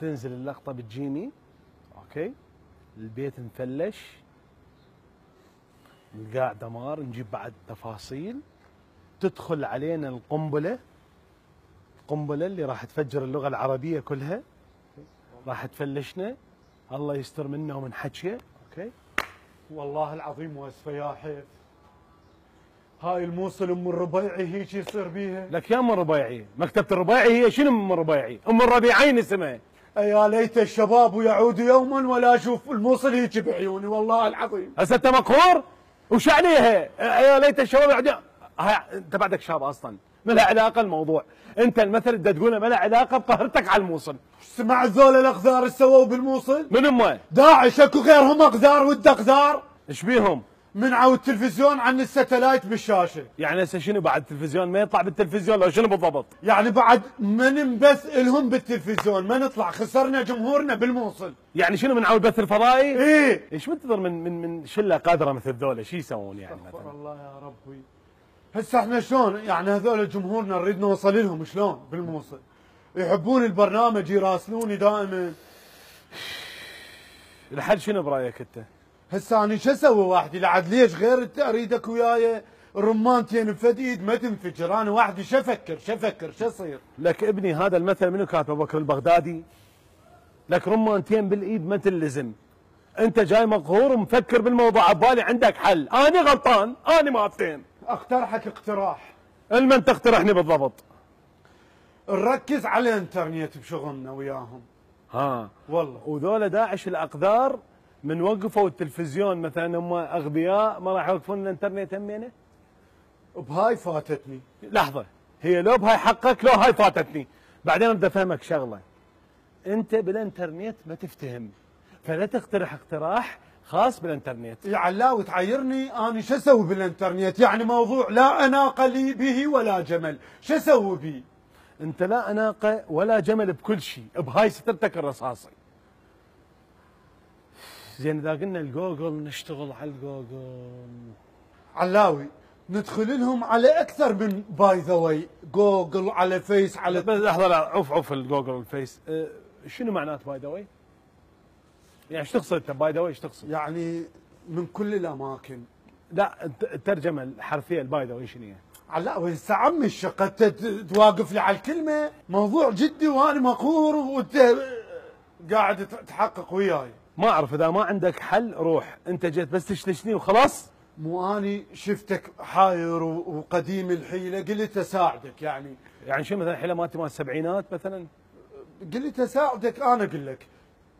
تنزل اللقطه بتجيني، اوكي، البيت مفلش، القاع دمار، نجيب بعد تفاصيل، تدخل علينا القنبله اللي راح تفجر اللغه العربيه كلها، راح تفلشنا، الله يستر منا ومن حكيه، اوكي. والله العظيم واسفه يا حيف. هاي الموصل ام الربيعي هيك يصير بيها. لك يا ام الربيعي، مكتبه الربيعي هي شنو ام الربيعي؟ ام الربيعين اسمها. يا ليت الشباب يعود يوما ولا اشوف الموصل هيك بعيوني والله العظيم. هسه انت مقهور؟ وش عليها؟ يا ليت الشباب يعود. انت بعدك شاب اصلا، ما لها علاقه الموضوع. انت المثل بدك تقوله ما له علاقه بقهرتك على الموصل. سمعت ذول الاقذار ايش سووا بالموصل؟ من هم؟ داعش اكو غيرهم اقذار ود اقذار؟ ايش بيهم؟ منعوا التلفزيون عن الستلايت بالشاشه. يعني هسه شنو بعد التلفزيون ما يطلع بالتلفزيون لو شنو بالضبط؟ يعني بعد ما ننبث لهم بالتلفزيون ما نطلع، خسرنا جمهورنا بالموصل. يعني شنو من عود البث الفضائي؟ ايه. ايش منتظر من شله قادره مثل ذولا؟ شو يسوون يعني مثلا؟ الله يا ربي. هسه احنا شلون يعني هذول جمهورنا نريد نوصل لهم شلون بالموصل؟ يحبون البرنامج يراسلوني دائما. الحل شنو برايك انت؟ هسه انا شو اسوي وحدي؟ لعد ليش غير انت اريدك وياي الرمانتين بفد ايد ما تنفجر، انا وحدي شو افكر شو اصير؟ لك ابني هذا المثل منو كاتبه؟ ابو بكر البغدادي. لك رمانتين بالايد ما تنلزم. انت جاي مقهور ومفكر بالموضوع عبالي عندك حل، انا غلطان، انا مالتين. اقترحك اقتراح. المن تقترحني بالضبط؟ نركز على الانترنت بشغلنا وياهم. ها والله. وذولا داعش الاقذار من وقفوا التلفزيون مثلا هم اغبياء ما راح يوقفون الانترنت همينه؟ بهاي فاتتني. لحظه، هي لو بهاي حقك لو هاي فاتتني. بعدين بدي افهمك شغله، انت بالانترنت ما تفتهم، فلا تقترح اقتراح خاص بالانترنت. يا علاوي تعيرني انا شو اسوي بالانترنت؟ يعني موضوع لا اناقه لي به ولا جمل، شو اسوي به؟ انت لا اناقه ولا جمل بكل شيء، بهاي سترتك الرصاصي. زين اذا قلنا الجوجل نشتغل على الجوجل. علاوي ندخل لهم على اكثر من باي ذا واي، جوجل على فيس على بس لحظه، لا عوف الجوجل والفيس. شنو معنات باي ذا واي؟ يعني ايش تقصد انت باي ذا واي؟ ايش تقصد؟ يعني من كل الاماكن. لا الترجمه الحرفيه الباي ذا واي شنو هي؟ علاوي هسه عمي الشقه تواقف لي على الكلمه، موضوع جدي وانا مقهور وانت قاعد تحقق وياي. ما اعرف، اذا ما عندك حل روح، انت جيت بس تشتشني وخلاص. مو اني شفتك حاير وقديم الحيله قلت اساعدك يعني. يعني شو مثلا حيله مالتي مال السبعينات مثلا؟ قلت اساعدك، انا اقول لك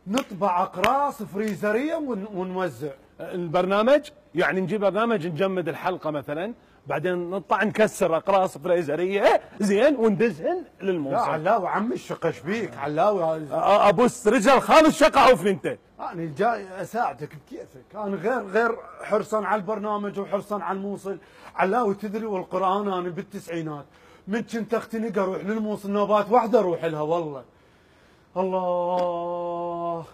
نطبع اقراص فريزريه ونوزع. البرنامج يعني نجيب برنامج نجمد الحلقه مثلا، بعدين نطلع نكسر اقراص فريزريه زين وندزهن للموصل. لا علاوي عمي الشقه شبيك علاوي؟ ابوس رجال خال الشقه عوفني انت. انا جاي اساعدك بكيفك، انا غير حرصا على البرنامج وحرصا على الموصل. علاوي تدري والقران انا بالتسعينات من كنت اختنق اروح للموصل نوبات واحده اروح لها والله. الله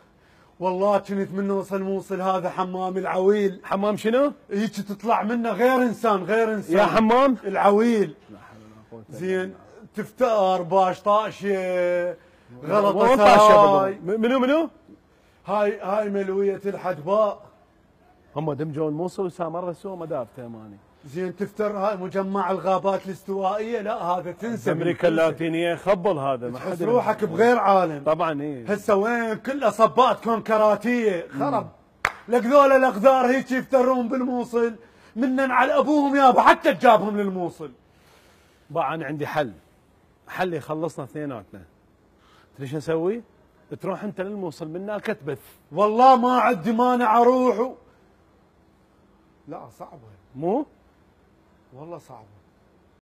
والله كنت من نوصل الموصل هذا حمام العويل. حمام شنو؟ هيك تطلع منه غير انسان يا حمام العويل. زين تفتقر باش طاشيه غلطه ساي. منو؟ هاي ملويه الحدباء. هم دمجوا الموصل وسامر سووا مدافته ماني. زين تفتر هاي مجمع الغابات الاستوائيه، لا هذا تنسى. امريكا اللاتينيه خبل هذا، ما تحس روحك بغير عالم. طبعا ايه. هسه وين كله صبات كونكراتيه خرب. لك ذولا الاقذار هيك يفترون بالموصل منن على ابوهم يابا حتى تجابهم للموصل. بقى انا عندي حل يخلصنا اثنيناتنا. تدري شو اسوي؟ تروح انت للموصل من هناك تبث. والله ما عندي مانع اروح لا صعبه. مو؟ والله صعبه.